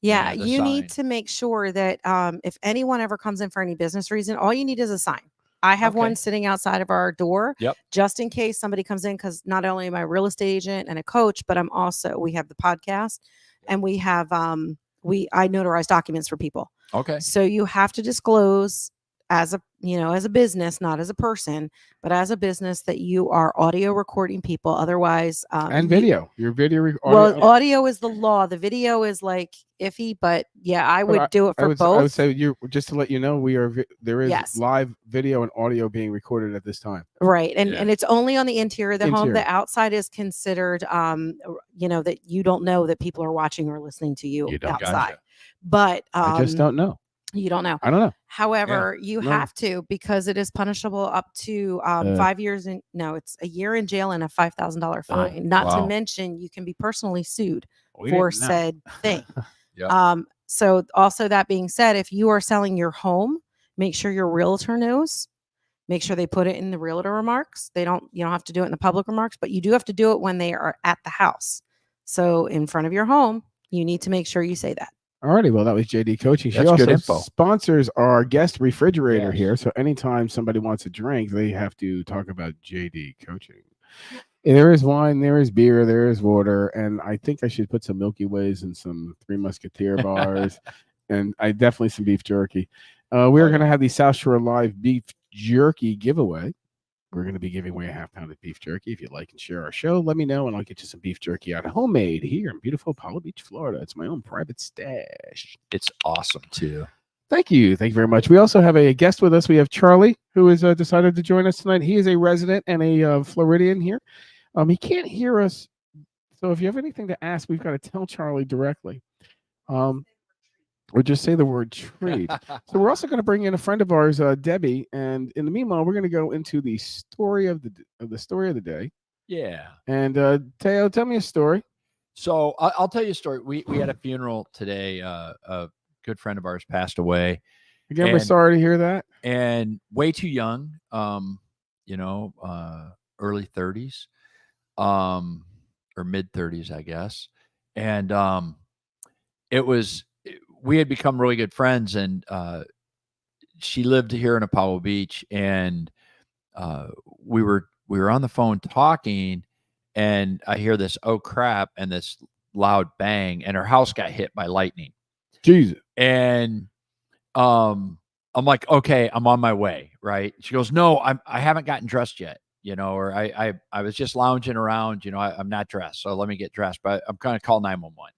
yeah, you need to make sure that if anyone ever comes in for any business reason, all you need is a sign. I have one sitting outside of our door just in case somebody comes in, because not only am I a real estate agent and a coach, but we have the podcast and we have I notarize documents for people. Okay. So you have to disclose as a business, not as a person, but as a business, that you are audio recording people. Otherwise, and video. Your video. Audio is the law. The video is like iffy, but yeah, I would do it for both. I would say just to let you know, there is live video and audio being recorded at this time. Right, and it's only on the interior of the home. The outside is considered, that you don't know that people are watching or listeing to you outside. Gotcha. But I just don't know. You don't know. I don't know. However, you have to, because it is punishable up to 5 years it's a year in jail and a $5,000 fine. Not to mention you can be personally sued for said thing. So also, that being said, if you are selling your home, make sure your realtor knows. Make sure they put it in the realtor remarks. You don't have to do it in the public remarks, but you do have to do it when they are at the house. So in front of your home, you need to make sure you say that. Alrighty, well, that was JD Coaching. She also sponsors our guest refrigerator here. So anytime somebody wants a drink, they have to talk about JD Coaching. And there is wine, there is beer, there is water, and I think I should put some Milky Ways and some Three Musketeer bars, and definitely some beef jerky. We're going to have the South Shore Live beef jerky giveaway. We're going to be giving away a half-pound of beef jerky. If you'd like and share our show, let me know, and I'll get you some beef jerky out of homemade here in beautiful Apollo Beach, Florida. It's my own private stash. It's awesome, too. Thank you. Thank you very much. We also have a guest with us. We have Charlie, who has decided to join us tonight. He is a resident and a Floridian here. He can't hear us, so if you have anything to ask, we've got to tell Charlie directly. Or just say the word treat. So we're also going to bring in a friend of ours, Debbie, and in the meanwhile, we're going to go into the story of the day. Yeah. And Teo, tell me a story. So I'll tell you a story. We had a funeral today. A good friend of ours passed away. Again, we're sorry to hear that. And way too young. Early 30s, or mid 30s, I guess. And we had become really good friends, and she lived here in Apollo Beach, and we were on the phone talking, and I hear this "oh crap" and this loud bang, and her house got hit by lightning. Jesus. And I'm like, okay, I'm on my way, right? She goes, no, I haven't gotten dressed yet, or I was just lounging around, I'm not dressed, so let me get dressed, but I'm going to call 911.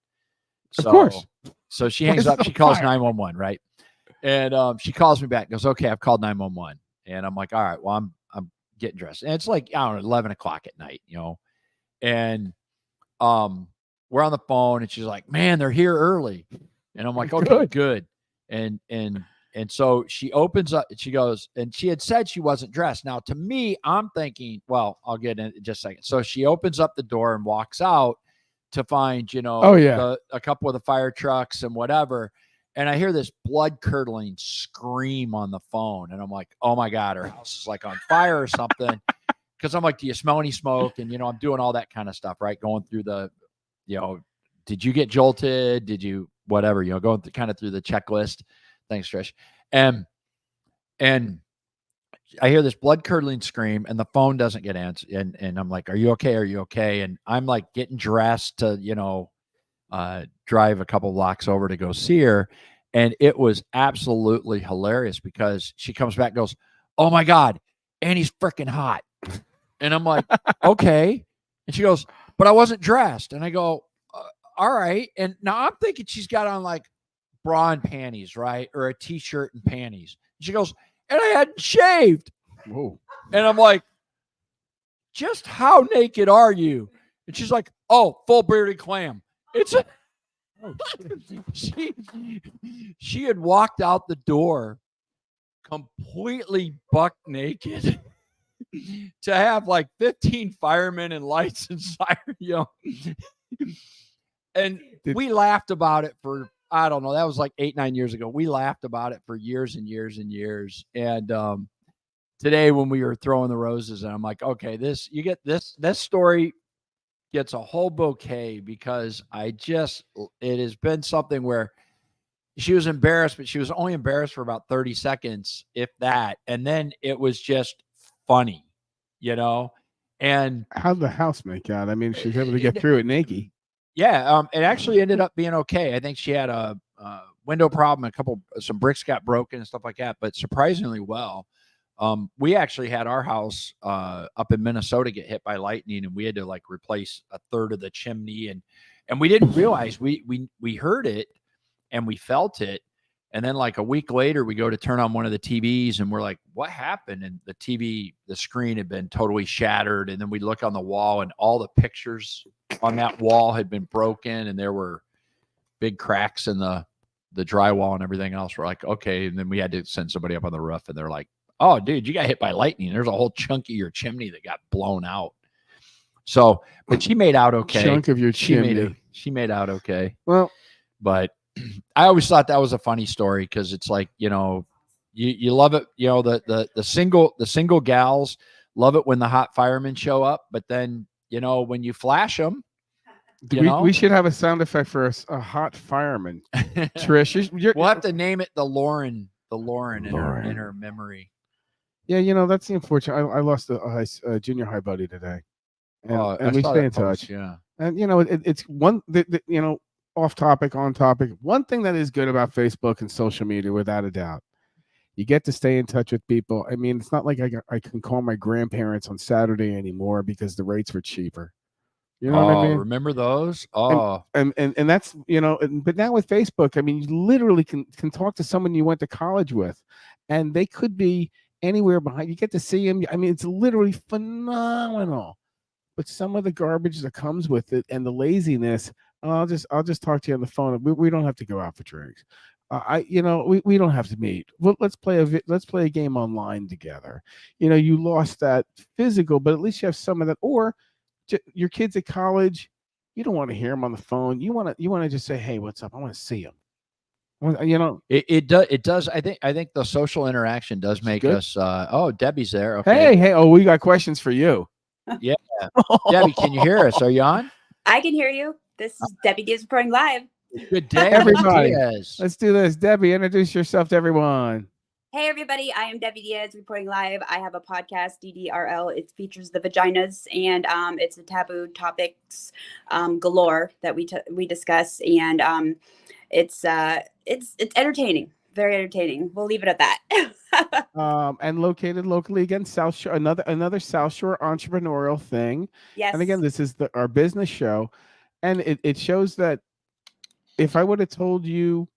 Of course. So she hangs up, she calls 911, right? And she calls me back, goes, okay, I've called 911. And I'm like, all right, well, I'm getting dressed. And it's like, I don't know, 11 o'clock at night, and we're on the phone and she's like, man, they're here early. And I'm like, okay, good. And so she opens up, she goes, and she had said she wasn't dressed. Now to me, I'm thinking, well, I'll get in just a second. So she opens up the door and walks out to find, a couple of the fire trucks and whatever. And I hear this blood curdling scream on the phone. And I'm like, oh my God, her house is like on fire or something. Cause I'm like, do you smell any smoke? And, I'm doing all that kind of stuff, right? Going through the, did you get jolted? Did you, whatever, going kind of through the checklist. Thanks, Trish. And I hear this blood curdling scream and the phone doesn't get answered. And I'm like, are you okay? Are you okay? And I'm like getting dressed to, drive a couple blocks over to go see her. And it was absolutely hilarious because she comes back and goes, oh my God, Annie's freaking hot. And I'm like, okay. And she goes, but I wasn't dressed. And I go, all right. And now I'm thinking she's got on like bra and panties, right? Or a t-shirt and panties. She goes, and I hadn't shaved. Whoa. And I'm like, just how naked are you? And she's like, oh, full bearded clam. It's a she had walked out the door completely buck naked to have like 15 firemen and lights and siren, And we laughed about it for, I don't know, that was like 8-9 years ago. We laughed about it for years and years and years. And today when we were throwing the roses, and I'm like, okay, this story gets a whole bouquet because it has been something where she was embarrassed, but she was only embarrassed for about 30 seconds, if that. And then it was just funny, and how'd the house make out? I mean, she was able to get through it naked. Yeah. It actually ended up being okay. I think she had a window problem. Some bricks got broken and stuff like that, but surprisingly well. We actually had our house up in Minnesota get hit by lightning, and we had to like replace a third of the chimney, and we didn't realize we heard it and we felt it. And then like a week later, we go to turn on one of the TVs and we're like, what happened? And the screen had been totally shattered. And then we look on the wall and all the pictures on that wall had been broken, and there were big cracks in the drywall and everything else. We're like, okay. And then we had to send somebody up on the roof, and they're like, oh, dude, you got hit by lightning. There's a whole chunk of your chimney that got blown out. So, but she made out okay. Chunk of your chimney. She made out okay. Well, but I always thought that was a funny story because it's like, you love it. The single gals love it when the hot firemen show up. But then, when you flash them, we should have a sound effect for a hot fireman. Trish, we'll have to name it the Lauren in her memory. Yeah, that's the unfortunate. I lost a junior high buddy today, and we stay in touch. Yeah, and it's one, off topic, on topic. One thing that is good about Facebook and social media, without a doubt, you get to stay in touch with people. I mean, it's not like I can call my grandparents on Saturday anymore because the rates were cheaper. You know what I mean? Remember those? Oh, and that's but now with Facebook, I mean, you literally can talk to someone you went to college with, and they could be anywhere behind. You get to see them. I mean, it's literally phenomenal. But some of the garbage that comes with it and the laziness, I'll just talk to you on the phone. We don't have to go out for drinks. We don't have to meet. Well, let's play a game online together. You lost that physical, but at least you have some of that. Or your kids at college, you don't want to hear them on the phone. You want to just say, hey, what's up? I want to see them. It does. I think the social interaction does make us. Debbie's there. Okay. Hey. Oh, we got questions for you. Yeah. Debbie, can you hear us? Are you on? I can hear you. This is Debbie Diaz reporting live. Good day, everybody. Let's do this. Debbie, introduce yourself to everyone. Hey, everybody. I am Debbie Diaz reporting live. I have a podcast, DDRL. It features the vaginas, and it's the taboo topics galore that we discuss. And it's entertaining. Very entertaining. We'll leave it at that. And located locally, again, South Shore, another South Shore entrepreneurial thing. Yes. And again, this is our business show, and it shows that if I would have told you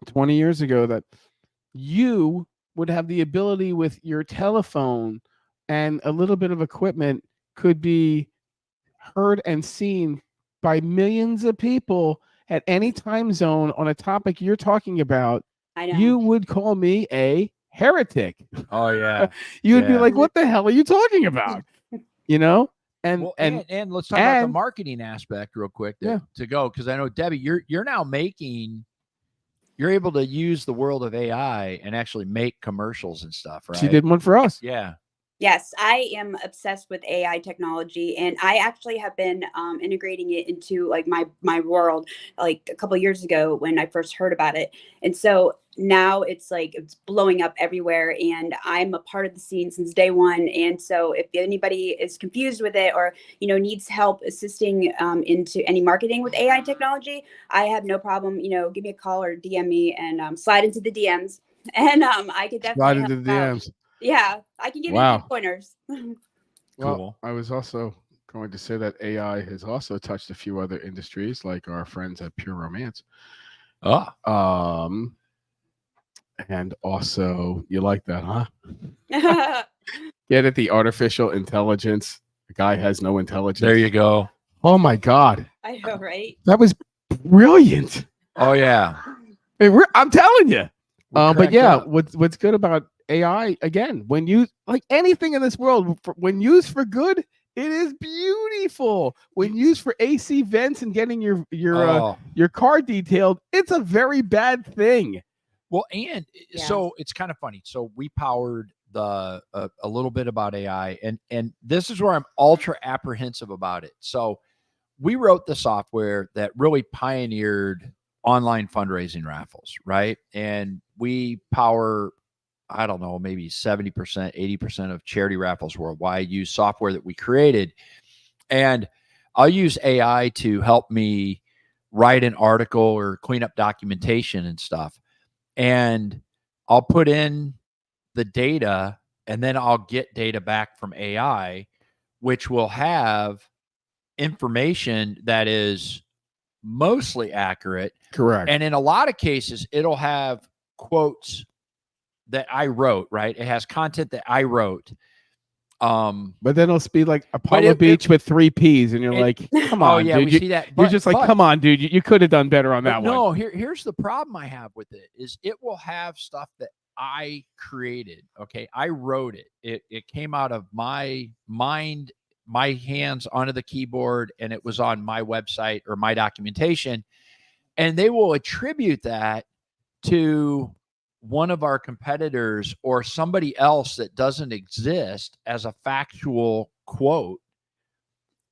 20 years ago that you would have the ability with your telephone and a little bit of equipment could be heard and seen by millions of people at any time zone on a topic you're talking about, I know. you would call me a heretic. Oh yeah. You would be Yeah. like, what the hell are you talking about? You know? And Well, and and let's talk about the and- marketing aspect real quick Yeah. to go, because I know Debbie, you're now you're able to use the world of AI and actually make commercials and stuff, right? she did one for us. Yeah. Yes, I am obsessed with AI technology, and I actually have been integrating it into like my world like a couple of years ago when I first heard about it. And so now it's like it's blowing up everywhere, and I'm a part of the scene since day one. And so if anybody is confused with it or needs help assisting into any marketing with AI technology, I have no problem. Give me a call or DM me and slide into the DMs, and I could definitely Slide help into the out. DMs. Yeah, I can give you Wow. good pointers. Well, Cool. I was also going to say that AI has also touched a few other industries, like our friends at Pure Romance. Oh. And also, you like that, huh? Get it? The artificial intelligence. The guy has no intelligence. There you go. Oh my God, I know, right? that was brilliant. Oh yeah. Hey, I'm telling you. But cracked yeah, up. what's good about AI again? When you like anything in this world, when used for good, it is beautiful. When used for AC vents and getting your car detailed, it's a very bad thing. Well, and Yeah. so it's kind of funny. So we powered a little bit about AI, and this is where I'm ultra apprehensive about it. So we wrote the software that really pioneered online fundraising raffles, right? And we power, I don't know, maybe 70%, 80% of charity raffles worldwide use software that we created. And I'll use AI to help me write an article or clean up documentation and stuff. And I'll put in the data, and then I'll get data back from AI, which will have information that is mostly accurate. Correct. And in a lot of cases, it'll have quotes that I wrote, right? It has content that I wrote. But then it'll be like Apollo Beach with 3 P's, and you're like, come on, oh yeah, dude. we see that. You're just like, come on, dude. You could have done better on that one. No, here's the problem I have with it is it will have stuff that I created. Okay. I wrote it. It came out of my mind, my hands onto the keyboard, and it was on my website or my documentation. And they will attribute that to one of our competitors or somebody else that doesn't exist as a factual quote.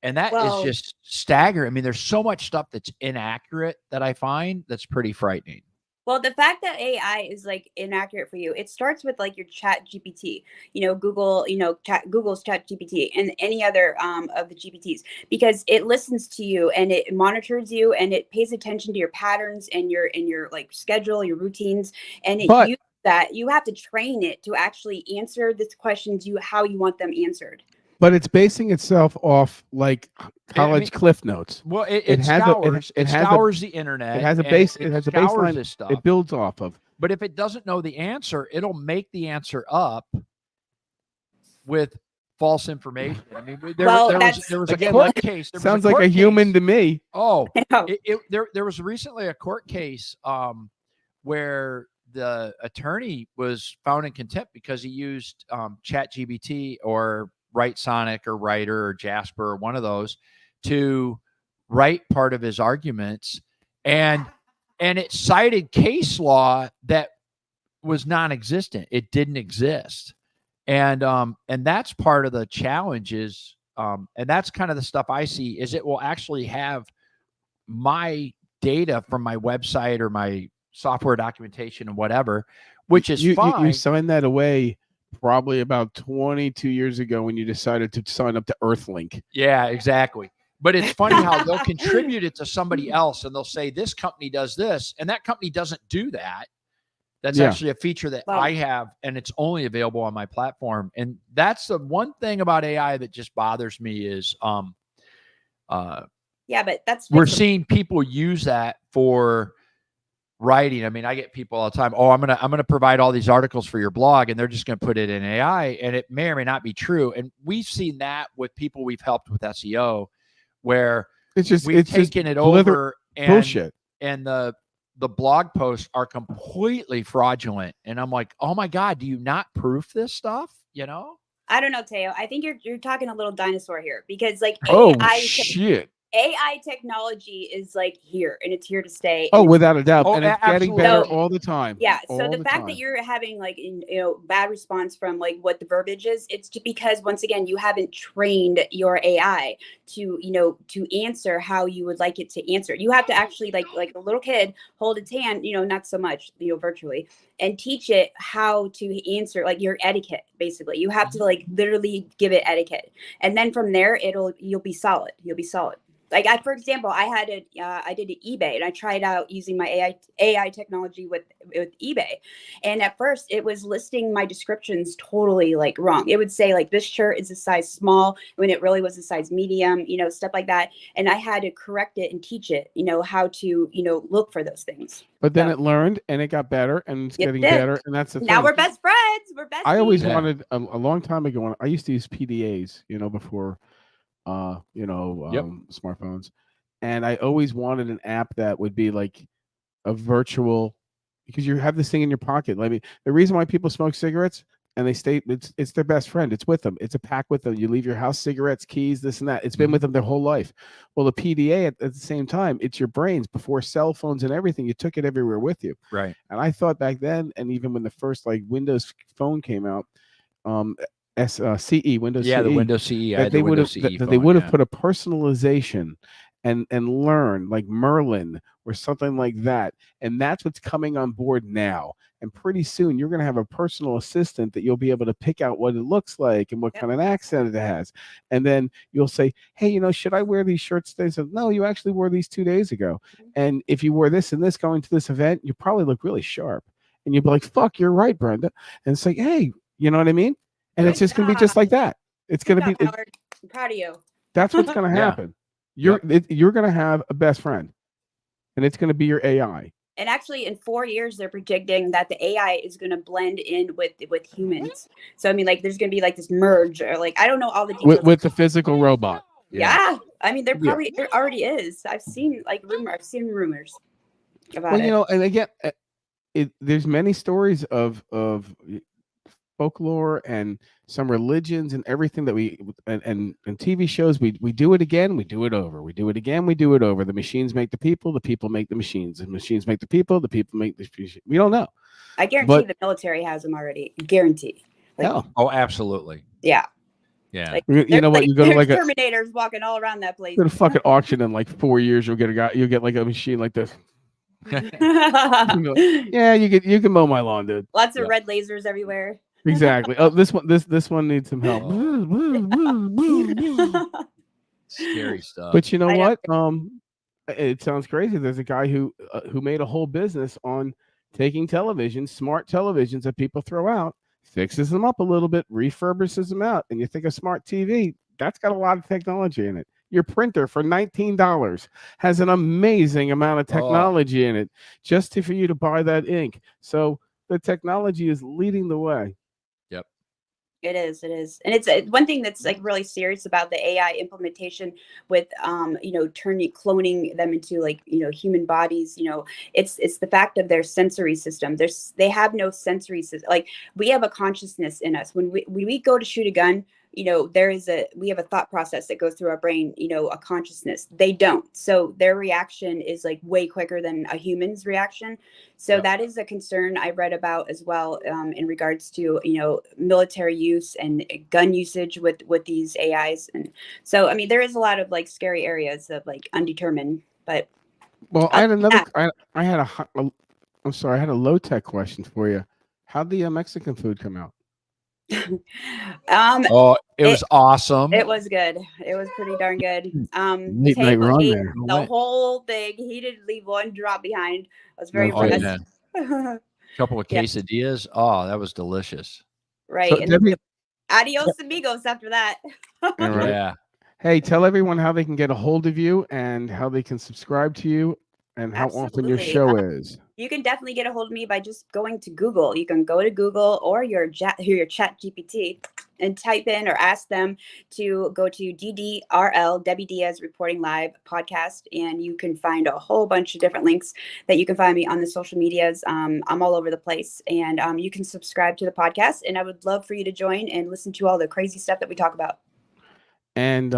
And that is just staggering. I mean, there's so much stuff that's inaccurate that I find that's pretty frightening. Well, the fact that AI is like inaccurate for you, it starts with like your Chat GPT, Google, Google's Chat GPT and any other of the GPTs, because it listens to you and it monitors you and it pays attention to your patterns and your like schedule, your routines, and it uses that. You have to train it to actually answer the questions how you want them answered. But it's basing itself off like college cliff notes. Well, it scours the internet. It has a base. It has a baseline. This stuff. It builds off of. But if it doesn't know the answer, it'll make the answer up with false information. I mean, there was a court case. Sounds like a human to me. Oh, there was recently a court case where the attorney was found in contempt because he used ChatGPT or Write Sonic or Writer or Jasper or one of those to write part of his arguments, and it cited case law that was non-existent. It didn't exist, and that's part of the challenge is, and that's kind of the stuff I see is it will actually have my data from my website or my software documentation and whatever, which is fine. You signed that away probably about 22 years ago when you decided to sign up to Earthlink. Yeah, exactly. But it's funny how they'll contribute it to somebody else and they'll say this company does this and that company doesn't do that. That's actually a feature that I have and it's only available on my platform. And that's the one thing about AI that just bothers me is but that's we're seeing people use that for writing. I mean, I get people all the time. Oh, I'm gonna provide all these articles for your blog, and they're just gonna put it in AI, and it may or may not be true. And we've seen that with people we've helped with SEO, where we've taken it over and bullshit, and the blog posts are completely fraudulent. And I'm like, oh my God, do you not proof this stuff? You know? I don't know, Teo. I think you're talking a little dinosaur here, because like shit. AI technology is like here, and it's here to stay. Oh, without a doubt. And it's getting absolutely. better So- all the time. Yeah. So All the fact time. that you're having like bad response from like what the verbiage is, it's because once again you haven't trained your AI to to answer how you would like it to answer. You have to actually like a little kid hold its hand, not so much virtually, and teach it how to answer, like your etiquette. Basically, you have to like literally give it etiquette, and then from there you'll be solid. You'll be solid. Like for example, I did an eBay, and I tried out using my AI technology with eBay. And at first it was listing my descriptions totally like wrong. It would say like this shirt is a size small when it really was a size medium, stuff like that. And I had to correct it and teach it, how to, look for those things. But then it learned and it got better and it's getting better. And that's the thing. Now we're best friends. We're best. I always wanted a long time ago. I used to use PDAs, before smartphones, and I always wanted an app that would be like a virtual, because you have this thing in your pocket. I mean, the reason why people smoke cigarettes and they stay, it's their best friend. It's with them. It's a pack with them. You leave your house, cigarettes, keys, this and that. It's been with them their whole life. Well, the PDA at the same time, it's your brains. Before cell phones and everything, you took it everywhere with you. Right. And I thought back then, and even when the first like Windows phone came out, CE, Windows CE. Yeah, the Windows CE. That they would have put a personalization and learn like Merlin or something like that. And that's what's coming on board now. And pretty soon you're going to have a personal assistant that you'll be able to pick out what it looks like and what kind of accent it has. And then you'll say, hey, should I wear these shirts today? So, no, you actually wore these 2 days ago. And if you wore this and this going to this event, you probably look really sharp. And you'll be like, fuck, you're right, Brenda. And it's like, hey, you know what I mean? And it's just going to be just like that. It's going to be. I'm proud of you. That's what's going to happen. You're going to have a best friend, and it's going to be your AI. And actually, in 4 years, they're predicting that the AI is going to blend in with humans. So I mean, like, there's going to be like this merge, or like I don't know all the details with the physical robot. Yeah, I mean, there already is. I've seen rumors about it. Well, and again, there's many stories of folklore and some religions and everything that we and TV shows. We do it again, we do it over, we do it again, we do it over. The machines make the people make the machines, the machines make the people make the machines. We don't know. I guarantee the military has them already. Guarantee. Like, oh, absolutely. Yeah. Yeah. Like, you know what? You go to like Terminators walking all around that place. Go to fucking auction in like 4 years. You'll get like a machine like this. Yeah, you can mow my lawn, dude. Lots of red lasers everywhere. Exactly. Oh, this one needs some help. Scary stuff. But you know what? It sounds crazy. There's a guy who made a whole business on taking televisions, smart televisions that people throw out, fixes them up a little bit, refurbishes them out, and you think a smart TV, that's got a lot of technology in it. Your printer for $19 has an amazing amount of technology in it just for you to buy that ink. So the technology is leading the way. Yep. It is. And it's one thing that's like really serious about the AI implementation with, cloning them into like, human bodies, it's the fact of their sensory system. They have no sensory system. Like we have a consciousness in us. When we go to shoot a gun, we have a thought process that goes through our brain, a consciousness. They don't. So their reaction is like way quicker than a human's reaction. So that is a concern I read about as well, in regards to, military use and gun usage with these AIs. And so, I mean, there is a lot of like scary areas of like undetermined, but. Well, I had another, I had a low tech question for you. How'd the Mexican food come out? It was awesome. It was good. It was pretty darn good. Late night run there. The whole thing. He didn't leave one drop behind. I was very impressed. A couple of quesadillas. Oh, that was delicious. Right. So, and Debbie, adios amigos after that. right. Yeah. Hey, tell everyone how they can get a hold of you and how they can subscribe to you and how often your show is. You can definitely get a hold of me by just going to Google. You can go to Google or your chat GPT and type in or ask them to go to DDRL, Debbie Diaz Reporting Live podcast. And you can find a whole bunch of different links that you can find me on the social medias. I'm all over the place, and you can subscribe to the podcast. And I would love for you to join and listen to all the crazy stuff that we talk about. And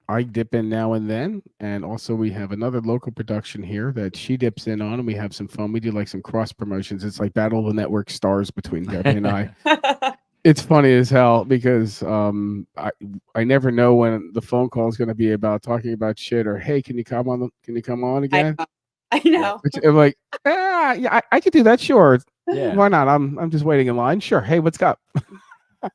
I dip in now and then, and also we have another local production here that she dips in on, and we have some fun. We do like some cross promotions. It's like Battle of the Network stars between Debbie and I. It's funny as hell because I never know when the phone call is going to be about talking about shit or hey, can you come on again? I know. Which I'm like, yeah, I could do that. Sure. Yeah. Why not? I'm just waiting in line. Sure. Hey, what's up?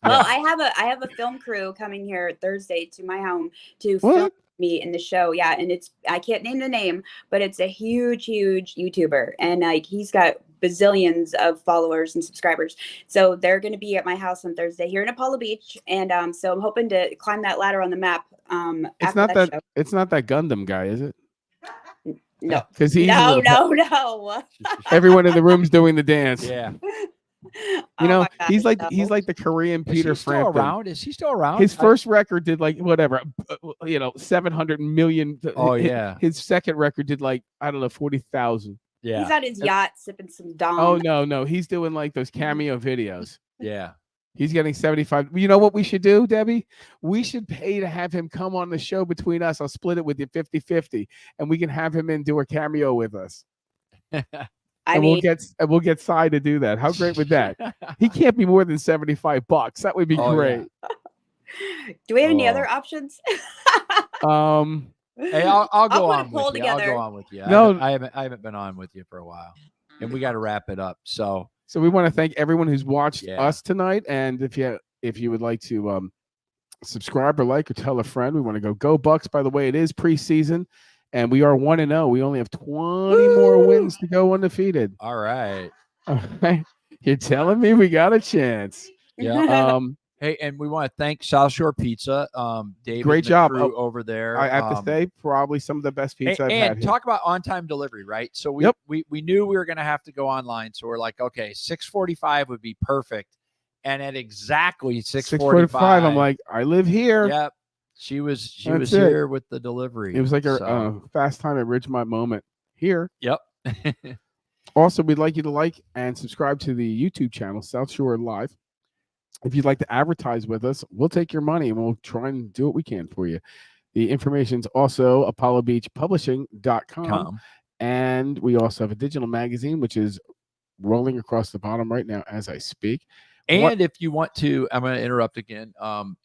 Well, I have a film crew coming here Thursday to my home to What? film me in the show. Yeah, and I can't name the name, but it's a huge YouTuber, and like he's got bazillions of followers and subscribers. So they're going to be at my house on Thursday here in Apollo Beach, and so I'm hoping to climb that ladder on the map. It's not that it's not that Gundam guy, is it? No, because he's no. Everyone in the room's doing the dance. Yeah. You know, my gosh, he's like no. the Korean Is Peter he still Frampton. around? Is he still around? His first record did like whatever, 700 million. Oh, yeah. His second record did like, I don't know, 40,000. Yeah. He's on his yacht sipping some Dom. Oh no, he's doing like those cameo videos. Yeah. He's getting 75. You know what we should do, Debbie? We should pay to have him come on the show between us. I'll split it with you 50-50, and we can have him in do a cameo with us. We'll get Cy to do that. How great would that? He can't be more than $75. That would be great. Yeah. Do we have any other options? Hey, I'll go on with you. Together. I'll go on with you. No, I haven't been on with you for a while, and we got to wrap it up. So we want to thank everyone who's watched us tonight, and if you would like to subscribe or like or tell a friend, we want to go Bucks. By the way, it is preseason. And we are 1-0. We only have 20 more wins to go undefeated. All right. You're telling me we got a chance. Yeah. Hey, and we want to thank South Shore Pizza. David, great job over there. I have to say, probably some of the best pizza I've had. And talk about on-time delivery, right? So we knew we were going to have to go online. So we're like, okay, 6:45 would be perfect. And at exactly 6:45, I'm like, I live here. Yep. She was here with the delivery. It was like a fast time at Ridgemont moment here. Yep. Also, we'd like you to like and subscribe to the YouTube channel, South Shore Live. If you'd like to advertise with us, we'll take your money and we'll try and do what we can for you. The information's also apollobeachpublishing.com. And we also have a digital magazine, which is rolling across the bottom right now as I speak. And if you want to, I'm going to interrupt again.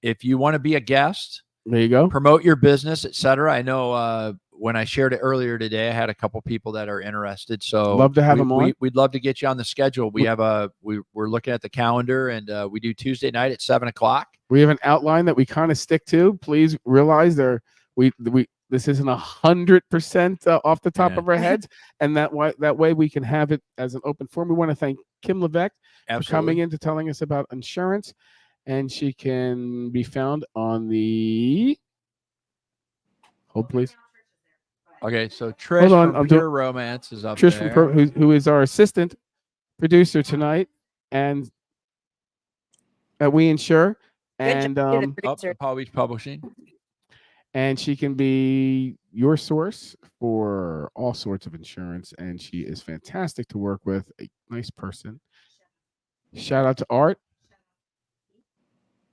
If you want to be a guest, there you go. Promote your business, etc. I know when I shared it earlier today, I had a couple people that are interested. So love to have them on. We'd love to get you on the schedule. We have we're looking at the calendar, and we do Tuesday night at 7:00. We have an outline that we kind of stick to. Please realize this isn't 100% off the top of our heads, and that way we can have it as an open forum. We want to thank Kim Levesque for coming in to telling us about insurance. And she can be found on the. Hold, please. Okay, so Trish from Pure Romance is up Trish there. From who is our assistant producer tonight, and we insure and Palm Beach Publishing. And she can be your source for all sorts of insurance, and she is fantastic to work with. A nice person. Shout out to Art.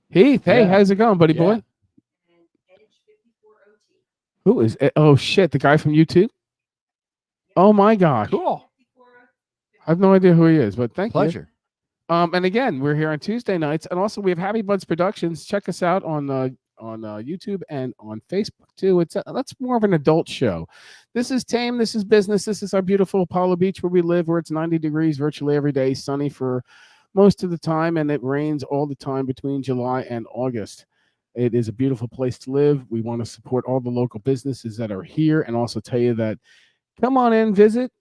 Heath, hey, how's it going, buddy boy? Who is it? Oh shit, the guy from YouTube? Oh my gosh. Cool. I have no idea who he is, but thank Pleasure. you. And again, we're here on Tuesday nights, and also we have Happy Buds Productions. Check us out on YouTube and on Facebook too. That's more of an adult show. This is tame. This is business. This is our beautiful Apollo Beach where we live, where it's 90 degrees virtually every day, sunny for most of the time, and it rains all the time between July and August. It is a beautiful place to live. We want to support all the local businesses that are here, and also tell you that come on in, visit,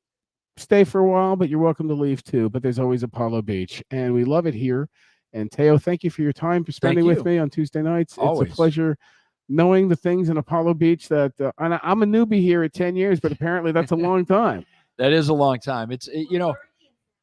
stay for a while, but you're welcome to leave too. But there's always Apollo Beach, and we love it here. And Teo, thank you for your time, for spending with me on Tuesday nights. Always. It's a pleasure knowing the things in Apollo Beach that and I'm a newbie here at 10 years, but apparently that's a long time. That is a long time. You know,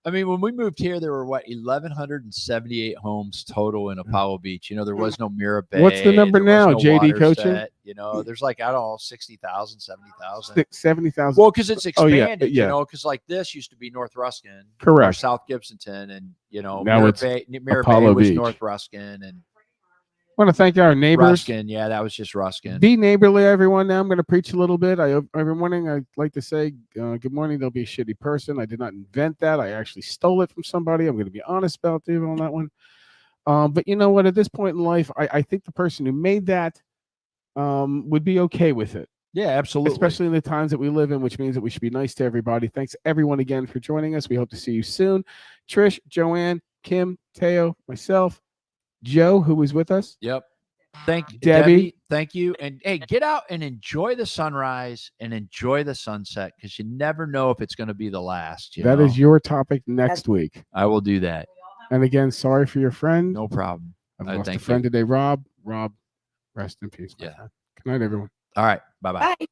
I mean, when we moved here, there were 1,178 homes total in Apollo Beach. You know, there was no Mira Bay. What's the number there was now, no JD coaching? Waterset. You know, there's like, I don't know, 60,000, 70,000. 70,000. Well, because it's Oh, yeah, expanded, yeah. you know, because like this used to be North Ruskin, Correct. or South Gibsonton, and you know, Now it's Mira Bay Apollo was Beach. North Ruskin, and I want to thank our neighbors. Ruskin, yeah, that was just Ruskin. Be neighborly, everyone. Now I'm going to preach a little bit. Every morning I like to say, good morning. Don't be a shitty person. I did not invent that. I actually stole it from somebody. I'm going to be honest about it on that one. But you know what? At this point in life, I think the person who made that would be okay with it. Yeah, absolutely. Especially in the times that we live in, which means that we should be nice to everybody. Thanks everyone again for joining us. We hope to see you soon. Trish, Joanne, Kim, Teo, myself, Joe, who was with us. Yep. Thank you, Debbie. Thank you. And hey, get out and enjoy the sunrise and enjoy the sunset, because you never know if it's going to be the last. That is your topic next week. I will do that. And again, sorry for your friend. No problem. I've lost a friend today, Rob. Rob, rest in peace. Yeah. Good night, everyone. All right. Bye-bye. Bye.